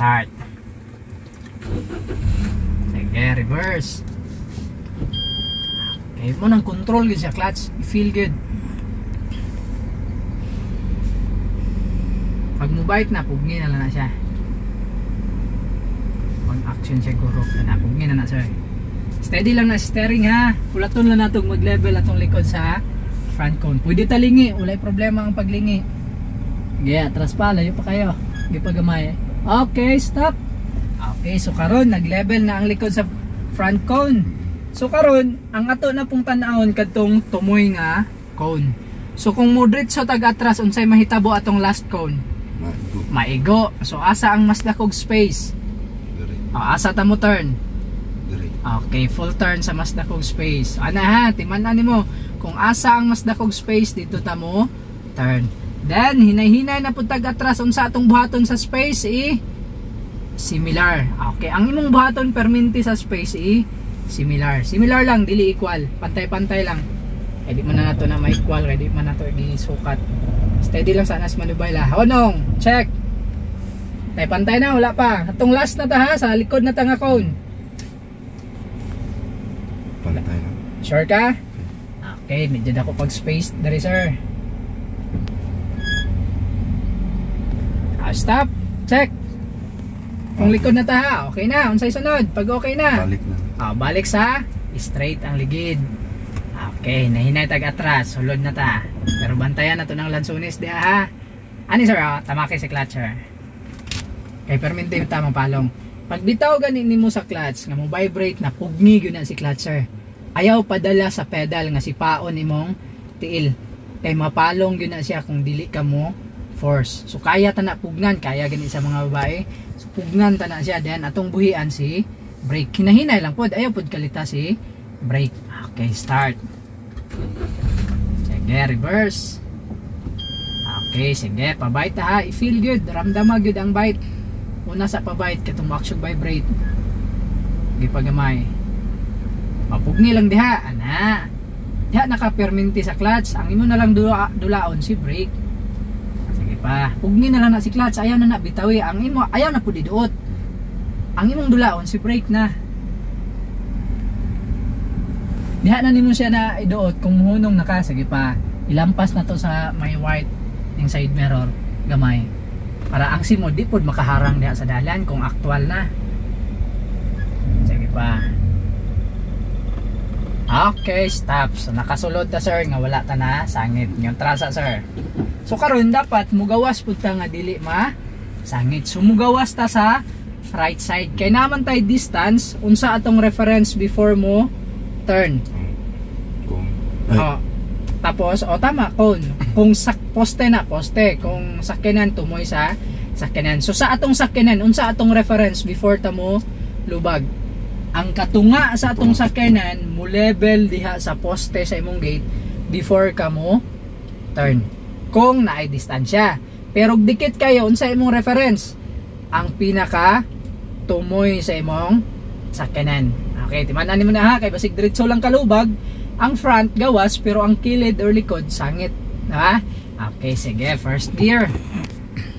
start. Sige, reverse. Okay, mo nang control good siya clutch, you feel good. Pag mo bike na, pugni na lang na siya. Pag action siguro, pugni na sir. Steady lang na steering ha. Pulaton lang natong mag-level atong likod sa front cone. Pwede talingi, walay problema ang paglingi. Gaya, atras pa, layo pa kayo. Hindi pa gamay. Okay, stop. Okay, so karon nag-level na ang likod sa front cone. So karon ang ato na pong tan-awon kadtong tumoy nga cone. So kung moderate sa tag-atras unsay mahitabo atong last cone? Maigo. So asa ang mas dakog space? Asa ta mo turn? Okay, full turn sa mas dakog space. Ana ha, timan-an nimo kung asa ang mas dakog space dito ta mo turn. Then hinay-hinay na pud tag-atras unsa atong buhaton sa space similar. Okay, ang imong buhaton perminti sa space similar. Similar lang, dili equal. Pantay-pantay lang. Di man na nato na ma-equal, di man nato gisukat. Steady lang sana sa manubay la. Honong, check. Pantay na, wala pa. Atong last na ta ha, sa likod na ta nga cone. Pantay na. Sure ka? Okay, medyo dako pag space dari sir. Stop. Check. Kung likod na ta ha, okay na. Unsay sunod? Pag okay na. Balik na. Balik sa straight ang ligid. Okay, nahinay tag-atras. Sulod na ta. Pero bantayan na to ng lansunis diha ha. Ani sir, tamaki si clutcher. Kay perminti ta mapalong. Pag bitaw ganin nimo sa clutch nga mo vibrate na pugni gyud na si clutcher. Ayaw padala sa pedal nga si paon imong tiil. Kay mapalong gyud na siya kung dili ka mo force. So kaya ta na pugnan, kaya gani sa mga babae. So pugnan ta na siya then atong buhian si brake. Hinahinay lang pod, ayaw pod kalita si brake. Okay, start. Sige, reverse. Okay, sige, pabite ha. I-feel good, ramdama good ang bite. Una sa pabite katong action vibrate. Di pagamay. Mapugni lang diha, ana. Diha naka-perminti sa clutch. Ang imo na lang dulaon si brake. Sige pa. Pugni na lang na si clutch, ayaw na bitawi. Ang imo ayaw na pud iduot. Ang imong dulaon si brake na. Diha na nimo siya na iduot kung muhunong naka. Sige pa. Ilampas na to sa may white yung side mirror gamay. Para ang simo di pod makaharang diha sa dalan kung actual na. Sige pa. Okay, stop. So nakasulod ta sir nga wala ta na sangit yung trasa sir. So karon dapat mugawas pud ta nga dili sangit. So mugawas ta sa right side. Kay naman tay distance unsa atong reference before mo turn. Tapos tama cone. Kung sa poste na poste, kung sakyanan tumoy sa sakyanan. So sa atong sakyanan unsa atong reference before ta mo lubag? Ang katunga sa atong sakyanan mo level diha sa poste sa imong gate before ka mo turn. Kung naay distansya. Pero dikit kayo unsa imong reference? Ang pinaka tumoy sa imong sakyanan. Okay, timan-an mo na ha kay basig diretso lang kalubag. Ang front gawas pero ang kilid or likod sangit, ha? Okay, sige, first gear.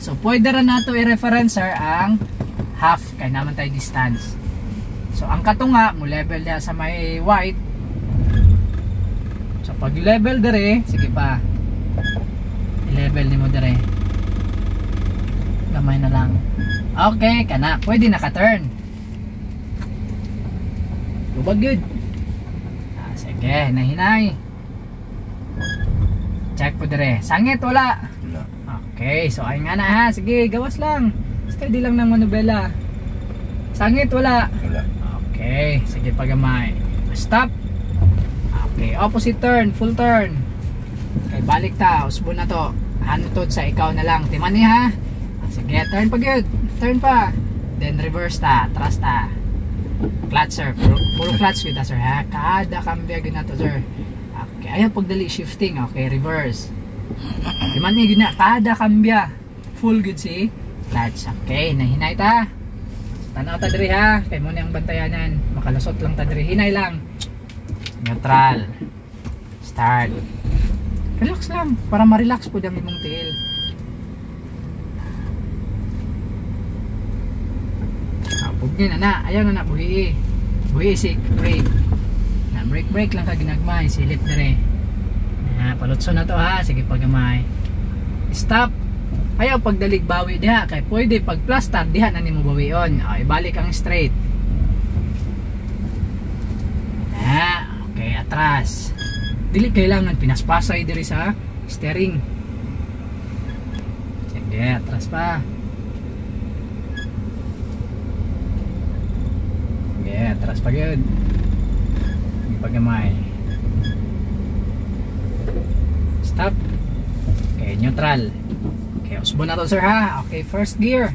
So pwede ra nato i-reference ang half kay naman tay distance. So ang katunga mo level diha sa may white. So pag level dire, sige pa. I-level nimo dire. Gamay na lang. Okay, kana pwede naka-turn. Lubag good. Sige, nahinay. Check po dire. Sangit wala. Okay, so ay nga na ha. Sige, gawas lang. Steady lang ng manubela. Sangit wala. Okay, sige pagamay. Stop. Okay, opposite turn, full turn. Okay, balik ta. Usbo na to. Hantod sa ikaw na lang. Timan niya ha. Sige, turn pa good. Turn pa. Then reverse ta. Trust ta. Clutch sir. Full clutch with sir ha. Kada kambya good na to sir. Okay, ayaw pagdali shifting. Okay, reverse. Timan niya good na. Kada kambya. Full good si clutch. Okay, nahinay ta. Tanaw ta diri ha, kay mo nang bantayanan. Makalusot lang ta diri, hinay lang. Neutral. Start. Relax lang para ma-relax pud ang imong tiil. Ugni na ayaw na buhi si brake na brake lang ka ginagmay silit dire na palutso na to ha. Sige pagamay stop. Ayaw pagdalig bawi diha kay pwede pag plaster diha na nimo bawion. Ibalik ang straight. Okay, atras. Dili kailangan pinaspasay diri sa steering. Sige, atras pa. Yeah, atras pa yun. Pagamay. Stop. Okay, neutral. Okay, usbo na to sir ha. Okay, first gear.